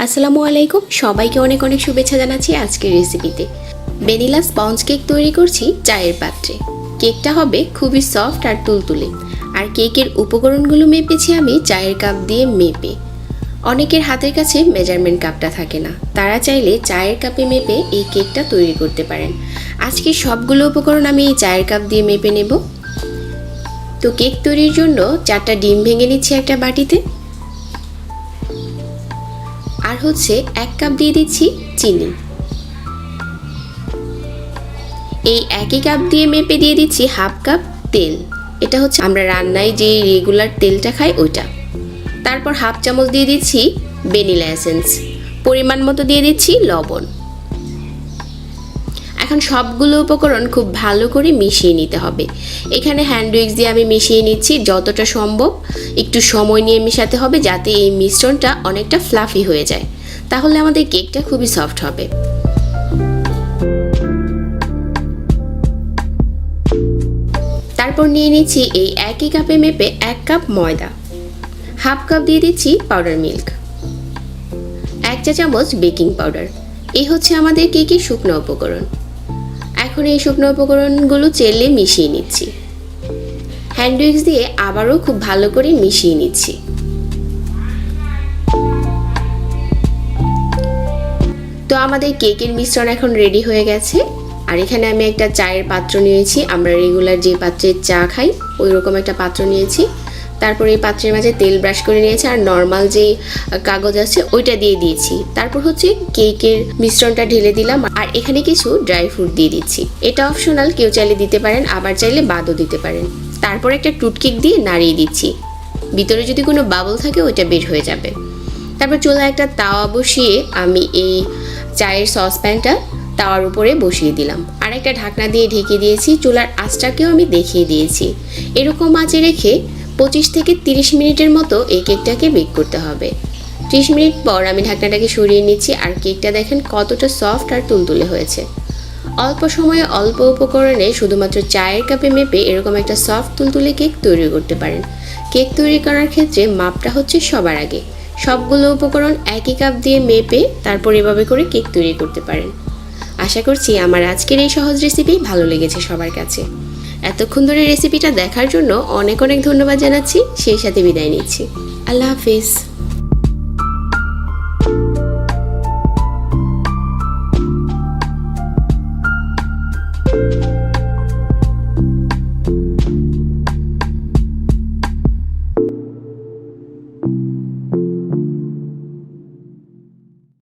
আসসালামু আলাইকুম, সবাইকে অনেক অনেক শুভেচ্ছা জানাচ্ছি আজকের রেসিপিতে। ভ্যানিলা স্পঞ্জ কেক তৈরি করছি চায়ের পাত্রে। কেকটা হবে খুবই সফট আর তুলতুলে। আর কেকের উপকরণগুলো মেপেছি আমি চায়ের কাপ দিয়ে মেপে। অনেকের হাতের কাছে মেজারমেন্ট কাপটা থাকে না, তারা চাইলে চায়ের কাপে মেপে এই কেকটা তৈরি করতে পারেন। আজকে সবগুলো উপকরণ আমি এই চায়ের কাপ দিয়ে মেপে নেব। তো কেক তৈরির জন্য 4টা ডিম ভেঙে নিচ্ছি একটা বাটিতে। আর হচ্ছে 1 কাপ দিয়ে দিচ্ছি চিনি। এই একই কাপ দিয়ে মেপে দিয়ে দিচ্ছি হাফ কাপ তেল। এটা হচ্ছে আমরা রান্নায় যে রেগুলার তেলটা খাই ওইটা। তারপর হাফ চামচ দিয়ে দিচ্ছি ভ্যানিলা এসেন্স। পরিমাণ মতো দিয়ে দিচ্ছি লবণ। এখন সবগুলো উপকরণ খুব ভালো করে মিশিয়ে নিতে হবে। এখানে হ্যান্ড উইক্স দিয়ে আমি মিশিয়ে নিচ্ছি যতটা সম্ভব। একটু সময় নিয়ে মেশাতে হবে যাতে এই মিশ্রণটা অনেকটা ফ্লাফি হয়ে যায়, তাহলে আমাদের কেকটা খুবই সফট হবে। তারপর নিয়ে নিচ্ছি এই একই কাপে মেপে 1 কাপ ময়দা। হাফ কাপ দিয়ে দিচ্ছি পাউডার মিল্ক। 1 চা চামচ বেকিং পাউডার। এই হচ্ছে আমাদের কেকের শুকনো উপকরণ। এখন এই শুকনো উপকরণগুলো চেলে মিশিয়ে নিচ্ছি। হ্যান্ড উইক্স দিয়ে আবারও খুব ভালো করে মিশিয়ে নিচ্ছি। তো আমাদের কেকের মিশ্রণ এখন রেডি হয়ে গেছে। আর এখানে আমি একটা চায়ের পাত্র নিয়েছি, আমরা রেগুলার যে পাত্রে চা খাই ওই রকম একটা পাত্র নিয়েছি। তারপর এই পাত্রের মাঝে তেল ব্রাশ করে নিয়েছি আর নর্মাল যে কাগজ আছে ওইটা দিয়ে দিয়েছি। তারপর হচ্ছে কেকের মিশ্রণটা ঢেলে দিলাম আর এখানে কিছু ড্রাই ফ্রুট দিয়ে দিচ্ছি। এটা অপশনাল, কেউ চাইলে দিতে পারেন, আবার চাইলে বাদও দিতে পারেন। তারপর একটা টুথপিক দিয়ে নাড়িয়ে দিচ্ছি, ভিতরে যদি কোনো বাবল থাকে ওইটা বের হয়ে যাবে। তারপর চুলায় একটা তাওয়া বসিয়ে আমি এই চায়ের সসপ্যানটা তাওয়ার উপরে বসিয়ে দিলাম আর একটা ঢাকনা দিয়ে ঢেকে দিয়েছি। চুলার আঁচটাকেও আমি দেখিয়ে দিয়েছি। এরকম আঁচে রেখে 25 থেকে 30 মিনিটের মতো এই কেকটাকে বেক করতে হবে। 30 মিনিট পর আমি ঢাকনাটাকে সরিয়ে নিচ্ছি আর কেকটা দেখেন কতটা সফট আর তুলতুলে হয়েছে। অল্প সময়ে অল্প উপকরণে শুধুমাত্র চায়ের কাপে মেপে এরকম একটা সফট তুলতুলে কেক তৈরি করতে পারেন। কেক তৈরি করার ক্ষেত্রে মাপটা হচ্ছে সবার আগে। সবগুলো উপকরণ একই কাপ দিয়ে মেপে তারপর এভাবে করে কেক তৈরি করতে পারেন। আশা করছি আমার আজকের এই সহজ রেসিপি ভালো লেগেছে সবার কাছে। এতক্ষণ ধরে রেসিপিটা দেখার জন্য অনেক অনেক ধন্যবাদ জানাচ্ছি। সেই সাথে বিদায় নিচ্ছি। আল্লাহ হাফিজ।